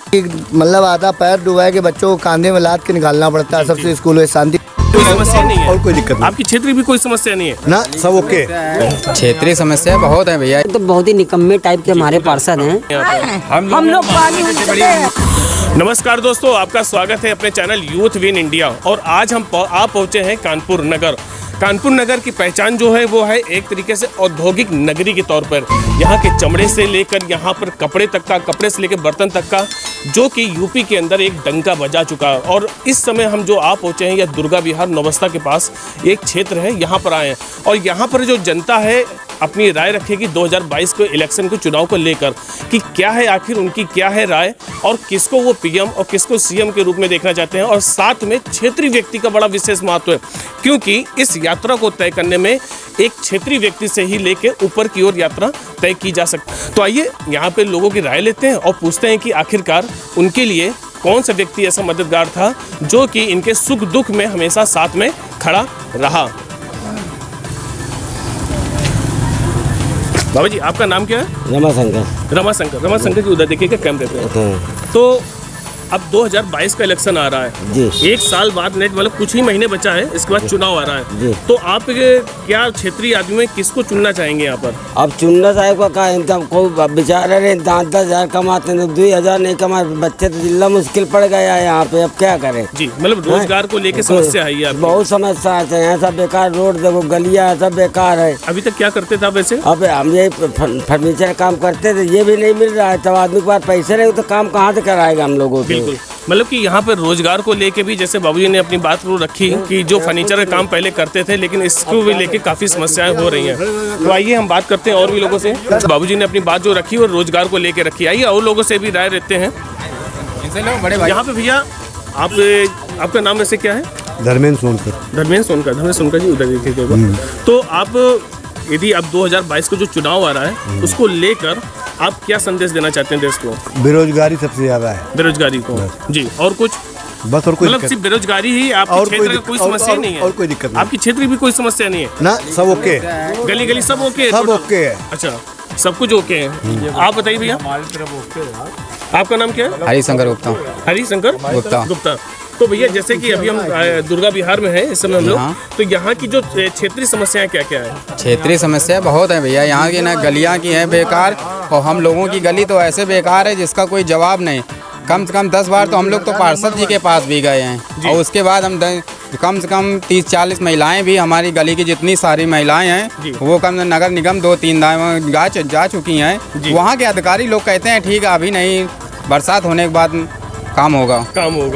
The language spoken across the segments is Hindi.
मतलब आधा पैर डुबा के बच्चों को कांधे में लाद के निकालना पड़ता है। सबसे स्कूल में शांति कोई समस्या नहीं है और कोई दिक्कत नहीं। आपकी क्षेत्र में भी कोई समस्या नहीं है ना, सब ओके। क्षेत्रीय समस्या बहुत है भैया। तो बहुत ही निकम्मे टाइप के हमारे पार्षद हैं। हम लोग पानी नमस्कार दोस्तों, आपका स्वागत है अपने चैनल यूथ विन इंडिया। और आज आप पहुंचे हैं कानपुर नगर। कानपुर नगर की पहचान जो है वो है एक तरीके से औद्योगिक नगरी के तौर पर। यहाँ के चमड़े से लेकर यहाँ पर कपड़े से लेकर बर्तन तक का जो कि यूपी के अंदर एक डंका बजा चुका है। और इस समय हम जो आ पहुँचे हैं यह दुर्गा विहार नौबस्ता के पास एक क्षेत्र है, यहाँ पर आए हैं। और यहाँ पर जो जनता है अपनी राय रखेगी 2022 के इलेक्शन के चुनाव को लेकर कि क्या है आखिर उनकी क्या है राय और किसको वो पीएम और किसको सीएम के रूप में देखना चाहते हैं। और साथ में क्षेत्रीय व्यक्ति का बड़ा विशेष महत्व है, क्योंकि इस यात्रा को तय करने में एक क्षेत्रीय व्यक्ति से ही लेकर ऊपर की ओर यात्रा तय की जा सकती है। तो आइए यहाँ पे लोगों की राय लेते हैं और पूछते हैं कि आखिरकार उनके लिए कौन सा व्यक्ति ऐसा मददगार था जो कि इनके सुख दुख में हमेशा साथ में खड़ा रहा। बाबा जी, आपका नाम क्या है? रमाशंकर जी, उधर देखिएगा कैमरे पे। तो अब 2022 का इलेक्शन आ रहा है जी। एक साल बाद नेट मतलब कुछ ही महीने बचा है, इसके बाद चुनाव आ रहा है जी। तो आप क्या क्षेत्रीय आदमी में किसको चुनना चाहेंगे यहाँ पर? अब चुनना साहब का इंतजाम को बेचारे 10,000 कमाते हैं, 2,000 नहीं कमा, बच्चे तो जिला मुश्किल पड़ गया है यहाँ पे। अब क्या करें जी, मतलब रोजगार को लेकर समस्या है ये? बहुत समस्या है यहाँ, सब बेकार रोड देखो, गलियाँ सब बेकार है। अभी तक क्या करते थे आप वैसे? अब हम ये फर्नीचर काम करते थे, ये भी नहीं मिल रहा है। तब आदमी के पास पैसे नहीं तो काम कहाँ से कराएगा हम लोगों को? बिल्कुल, मतलब कि यहाँ पर रोजगार को लेके भी जैसे बाबूजी ने अपनी बात रखी कि जो फर्नीचर का काम पहले करते थे, लेकिन इसको भी लेके काफी समस्याएं हो रही हैं। तो आइए हम बात करते हैं और भी लोगों से। बाबूजी ने अपनी बात जो रखी और रोजगार को लेके रखी, आइए और लोगों से भी राय लेते हैं। यहाँ पे भैया आपका नाम वैसे क्या है? धर्मेंद्र सोनकर जी, उधर देखिए। तो आप यदि अब 2022 को जो चुनाव आ रहा है उसको लेकर आप क्या संदेश देना चाहते हैं देश को? बेरोजगारी सबसे ज्यादा है, बेरोजगारी को जी। और कुछ बस और कोई मतलब सिर्फ बेरोजगारी ही आपके क्षेत्र का कोई समस्या नहीं है? और कोई दिक्कत नहीं, आपकी क्षेत्र की भी कोई समस्या नहीं है ना, सब ओके, गली सब ओके, सब ओके है। अच्छा, सब कुछ ओके है। आप बताइए भैया, आपका नाम क्या है? हरिशंकर गुप्ता। तो भैया जैसे कि अभी हम दुर्गा विहार में हैं इस समय हम लोग, तो यहाँ की जो क्षेत्रीय समस्याएं क्या क्या है? क्षेत्रीय समस्या बहुत है भैया। यहाँ की ना गलियाँ की हैं बेकार, और हम लोगों की गली तो ऐसे बेकार है जिसका कोई जवाब नहीं। कम से कम 10 बार तो हम लोग तो पार्षद जी के पास भी गए हैं, और उसके बाद हम कम से कम 30-40 महिलाएं भी, हमारी गली की जितनी सारी महिलाएं हैं वो कम नगर निगम 2-3 जा चुकी हैं। वहाँ के अधिकारी लोग कहते हैं ठीक है अभी नहीं, बरसात होने के बाद काम होगा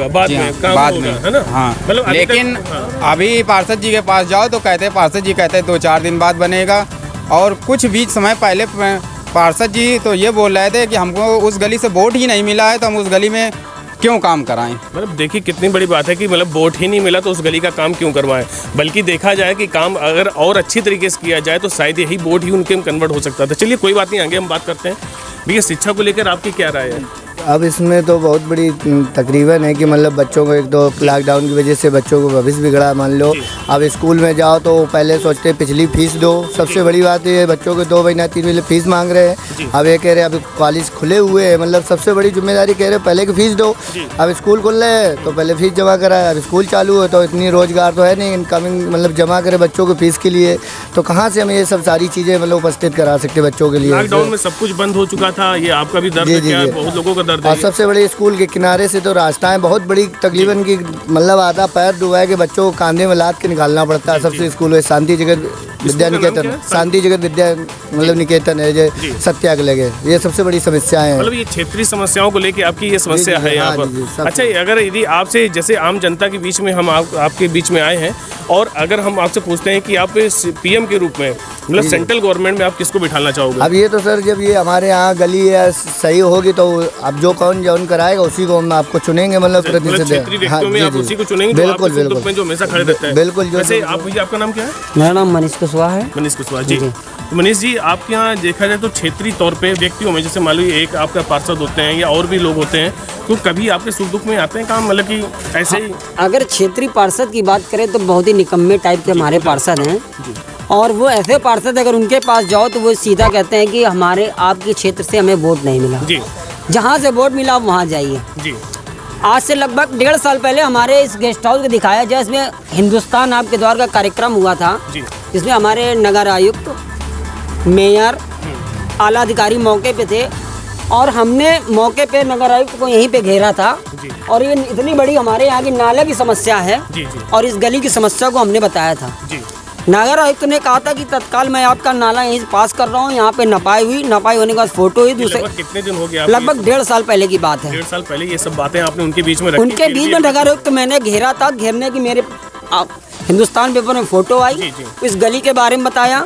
बाद में है ना? हाँ, मतलब लेकिन अभी पार्षद जी के पास जाओ तो कहते हैं पार्षद जी कहते हैं 2-4 दिन बाद बनेगा। और कुछ बीच समय पहले पार्षद जी तो ये बोल रहे थे कि हमको उस गली से वोट ही नहीं मिला है तो हम उस गली में क्यों काम कराएं। मतलब देखिए कितनी बड़ी बात है कि मतलब वोट ही नहीं मिला तो उस गली का काम क्यों करवाएं। बल्कि देखा जाए कि काम अगर और अच्छी तरीके से किया जाए तो शायद यही वोट ही उनके में कन्वर्ट हो सकता था। चलिए कोई बात नहीं, आगे हम बात करते हैं। भैया शिक्षा को लेकर आपकी क्या राय है? अब इसमें तो बहुत बड़ी तकरीबन है कि मतलब बच्चों को एक तो लॉकडाउन की वजह से बच्चों को भविष्य बिगड़ा। मान लो अब स्कूल में जाओ तो पहले सोचते पिछली फीस दो, सबसे बड़ी बात ये बच्चों को 2 महीना 3 महीने फीस मांग रहे हैं। अब ये कह रहे हैं अभी कॉलेज खुले हुए हैं, मतलब सबसे बड़ी जिम्मेदारी कह रहे हैं पहले की फीस दो। अब स्कूल खुल रहे हैं तो पहले फीस जमा कराए, अब स्कूल चालू है तो इतनी रोजगार तो है नहीं इनकमिंग, मतलब जमा करे बच्चों को फीस के लिए। तो कहाँ से हम ये सब सारी चीज़ें मतलब उपस्थित करा सकते बच्चों के लिए? लॉकडाउन में सब कुछ बंद हो चुका था, ये आपका भी दर्द है, बहुत लोगों का दर्द है। सबसे बड़ी स्कूल के किनारे से तो रास्ताएं बहुत बड़ी तकरीबन की मतलब आधा पैर डुबा के बच्चों को कांधे में लाद के निकालना पड़ता है। सबसे स्कूल है शांति जगत विद्या निकेतन, शांति जगत विद्या मतलब निकेतन है जो सत्याग्रह है। ये सबसे बड़ी समस्याएं हैं, मतलब ये क्षेत्रीय समस्याओं को लेके आपकी ये समस्या है यहाँ पर। अच्छा, अगर यदि आपसे जैसे आम जनता के बीच में हम आपके बीच में आए हैं और अगर हम आपसे पूछते हैं कि आप पीएम के रूप में मतलब सेंट्रल गवर्नमेंट में आप किसको बिठाना चाहोगे? अब ये तो सर जब ये हमारे यहाँ गली सही होगी तो अब जो कौन कराएगा उसी को हम आपको चुनेंगे, मतलब आप उसी को चुनेंगे। बिल्कुल जो हमेशा खड़े रहता है। बिल्कुल। वैसे आपका नाम क्या है? मेरा नाम मनीष कुशवाहा है। मनीष कुशवाहा जी। तो मनीष जी, आपके यहाँ देखा जाए तो क्षेत्रीय तौर पे व्यक्तियों में जैसे मान लीजिए एक आपका पार्षद होते हैं या और भी लोग होते हैं, तो कभी आपके सुख दुख में आते हैं काम, मतलब कि ऐसे ही? अगर क्षेत्रीय पार्षद की बात करें तो बहुत ही निकम्मे टाइप के हमारे पार्षद हैं, और वो ऐसे पार्षद अगर उनके पास जाओ तो वो सीधा कहते हैं कि हमारे आपके क्षेत्र से हमें वोट नहीं मिला। जहाँ से वोट मिला आप वहाँ जाइए। जी आज से लगभग 1.5 साल पहले हमारे इस गेस्ट हाउस को दिखाया जाए, इसमें हिंदुस्तान आपके द्वार का कार्यक्रम हुआ था, जी जिसमें हमारे नगर आयुक्त, मेयर, आला अधिकारी मौके पे थे और हमने मौके पे नगर आयुक्त को यहीं पे घेरा था। जी। और ये इतनी बड़ी हमारे यहाँ की नाले की समस्या है जी जी और इस गली की समस्या को हमने बताया था। जी नगर आयुक्त ने कहा था कि तत्काल मैं आपका नाला यहीं से पास कर रहा हूँ। यहाँ पे नपाई होने के बाद फोटो हुई। दूसरे लगभग कितने दिन हो गए? लगभग 1.5 साल पहले की बात है। 1.5 साल पहले ये सब बातें आपने उनके बीच में रखी? उनके बीच में नगर आयुक्त मैंने घेरा था। घेरने की मेरे हिंदुस्तान पेपर में फोटो आई। जी, जी। इस गली के बारे में बताया।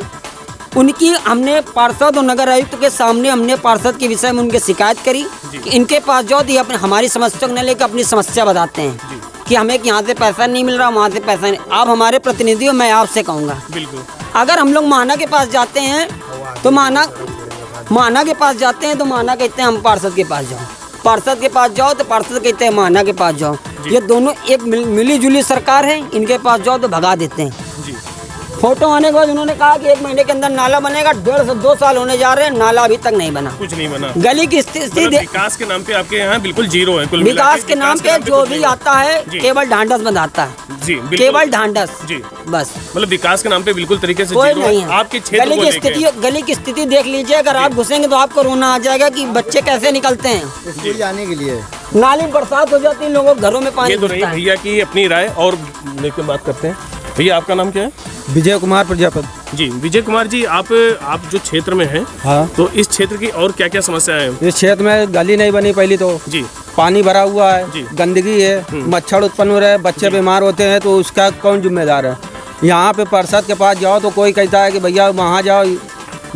उनकी हमने पार्षद और नगर आयुक्त के सामने हमने पार्षद के विषय में उनकी शिकायत करी कि इनके पास जाओ तो ये अपने हमारी समस्या को न लेकर अपनी समस्या बताते हैं कि हमें यहाँ से पैसा नहीं मिल रहा, वहाँ से पैसा नहीं। आप हमारे प्रतिनिधि हो, मैं आपसे कहूँगा, बिल्कुल अगर हम लोग माना के पास जाते हैं तो माना के पास जाते हैं तो माना कहते हैं हम पार्षद के पास जाओ, पार्षद के पास जाओ तो पार्षद कहते हैं माना के पास जाओ। ये दोनों एक मिली जुली सरकार है। इनके पास जाओ तो भगा देते हैं। जी। फोटो आने के बाद उन्होंने कहा कि 1 महीने के अंदर नाला बनेगा। 1.5 से 2 साल होने जा रहे हैं, नाला अभी तक नहीं बना। कुछ नहीं बना। गली की स्थिति मतलब विकास के नाम पे आपके यहाँ बिल्कुल जीरो है। कुल विकास के नाम पे जो कुछ भी नहीं आता है जी। केवल ढांढस बंधाता है। जी बिल्कुल। केवल ढांढस जी बस। मतलब विकास के नाम पे बिल्कुल तरीके से कोई जीरो नहीं है। है। आपके क्षेत्र को लेके गली की स्थिति देख लीजिए। अगर आप घुसेंगे तो आपको रोना आ जाएगा कि बच्चे कैसे निकलते हैं। स्कूल जाने के लिए नाली में बरसात हो जाती है, लोगों के घरों में पानी ये तो नहीं घुसता है। भैया की अपनी राय और लेकर बात करते हैं। भैया आपका नाम क्या है? विजय कुमार प्रजापति। जी विजय कुमार जी, आप जो क्षेत्र में हैं, हाँ, तो इस क्षेत्र की और क्या क्या समस्याएं हैं? इस क्षेत्र में गली नहीं बनी पहली तो, जी पानी भरा हुआ जी। है, गंदगी है, मच्छर उत्पन्न हो रहे हैं, बच्चे बीमार होते हैं, तो उसका कौन जिम्मेदार है? यहाँ पे पार्षद के पास जाओ तो कोई कहता है कि भैया वहाँ जाओ,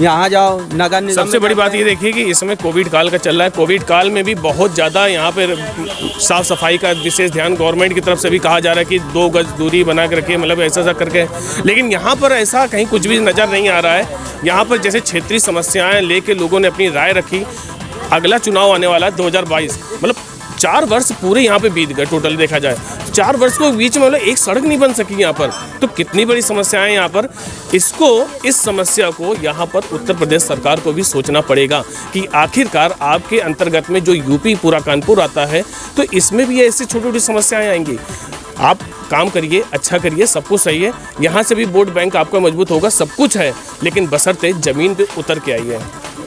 यहाँ जाओ, नगर निगम। सबसे बड़ी बात ये देखिए कि इस समय कोविड काल का चल रहा है। कोविड काल में भी बहुत ज़्यादा यहाँ पे साफ सफाई का विशेष ध्यान गवर्नमेंट की तरफ से भी कहा जा रहा है कि 2 गज दूरी बना के रखिए, मतलब ऐसा करके। लेकिन यहाँ पर ऐसा कहीं कुछ भी नज़र नहीं आ रहा है। यहाँ पर जैसे क्षेत्रीय समस्याएं लेके लोगों ने अपनी राय रखी। अगला चुनाव आने वाला है 2022, मतलब 4 वर्ष पूरे यहाँ पे बीत गए टोटल देखा जाए। 4 वर्ष को बीच में मतलब एक सड़क नहीं बन सकी यहाँ पर। तो कितनी बड़ी समस्याएं यहाँ पर। इस समस्या को यहाँ पर उत्तर प्रदेश सरकार को भी सोचना पड़ेगा कि आखिरकार आपके अंतर्गत में जो यूपी पूरा कानपुर आता है, तो इसमें भी ऐसी छोटी छोटी समस्याएं आएंगी। आप काम करिए, अच्छा करिए, सब कुछ सही है। यहाँ से भी वोट बैंक आपका मजबूत होगा, सब कुछ है, लेकिन बशर्ते ज़मीन पे उतर के आइए।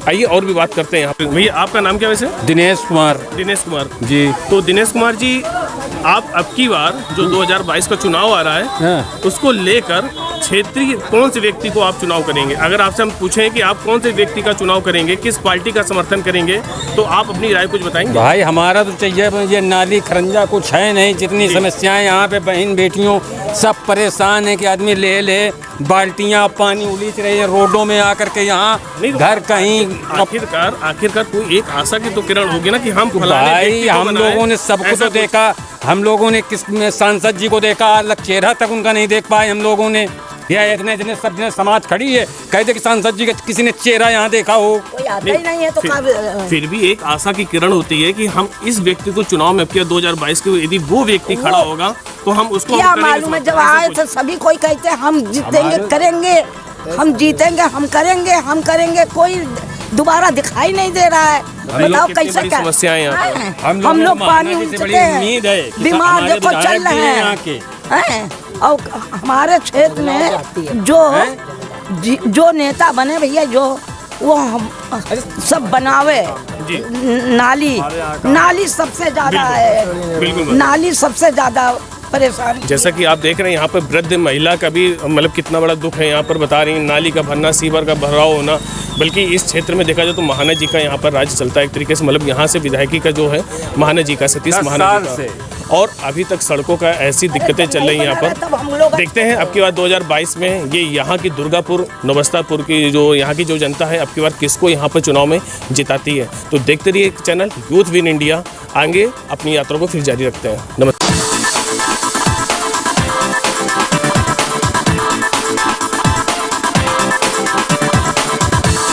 आइए और भी बात करते हैं यहाँ पे। भैया आपका नाम क्या वैसे? दिनेश कुमार दिनेश कुमार जी। तो दिनेश कुमार जी, आप अब की बार जो 2022 का चुनाव आ रहा है, हाँ। उसको लेकर क्षेत्रीय कौन से व्यक्ति को आप चुनाव करेंगे? अगर आपसे हम पूछें कि आप कौन से व्यक्ति का चुनाव करेंगे, किस पार्टी का समर्थन करेंगे, तो आप अपनी राय कुछ बताएंगे? भाई हमारा तो चाहिए ये नाली खरंजा कुछ है नहीं। जितनी समस्याएं यहाँ पे बहन बेटियों सब परेशान है कि आदमी ले बाल्टियाँ पानी उलीच रही है रोडों में आकर के। यहाँ घर कहीं आखिरकार कोई एक आशा की तो किरण होगी ना कि हम फलाने भाई व्यक्ति को हम बनाएं, लोगों ने सबको ऐसा तो कुछ। देखा। हम लोगों ने किस सांसद जी को देखा, अलग चेहरा तक उनका नहीं देख पाए हम लोगों ने। या इतने जितने सब जितने समाज खड़ी है, कहते कि सांसद जी का किसी ने चेहरा यहाँ देखा हो। कोई आता ही नहीं है तो फिर भी एक आशा की किरण होती है कि हम इस व्यक्ति को चुनाव में किया 2022 के, यदि वो व्यक्ति खड़ा होगा तो हम उसको क्या मालूम है, जब आए तो सभी कोई कहते हैं हम जीतेंगे, करेंगे, हम जीतेंगे, हम करेंगे, कोई दोबारा दिखाई नहीं दे रहा है। बताओ कैसे क्या समस्याएं यहाँ पे। हम लोग पानी उलझते हैं, बीमार देखो चल रहे हैं। और हमारे क्षेत्र में जो नेता बने भैया, जो वो हम सब बनावे। नाली सबसे ज्यादा है, बिल्कुल। नाली सबसे ज्यादा परेशान। जैसा कि आप देख रहे हैं यहाँ पर वृद्ध महिला का भी मतलब कितना बड़ा दुख है। यहाँ पर बता रही हैं नाली का भरना, सीवर का भराव होना। बल्कि इस क्षेत्र में देखा जाए तो महाना जी का यहाँ पर राज चलता है एक तरीके से। मतलब यहाँ से विधायकी का जो है महाना जी का, सतीश महाना जी का, और अभी तक सड़कों का ऐसी दिक्कतें चल रही हैं यहाँ पर। देखते हैं अब की बार 2022 में ये यहाँ की दुर्गापुर नवस्तापुर की जो यहाँ की जो जनता है अब की बार किसको यहाँ पर चुनाव में जिताती है। तो देखते रहिए चैनल यूथ विन इंडिया। आगे अपनी यात्रा को फिर जारी रखते हैं। नमस्कार।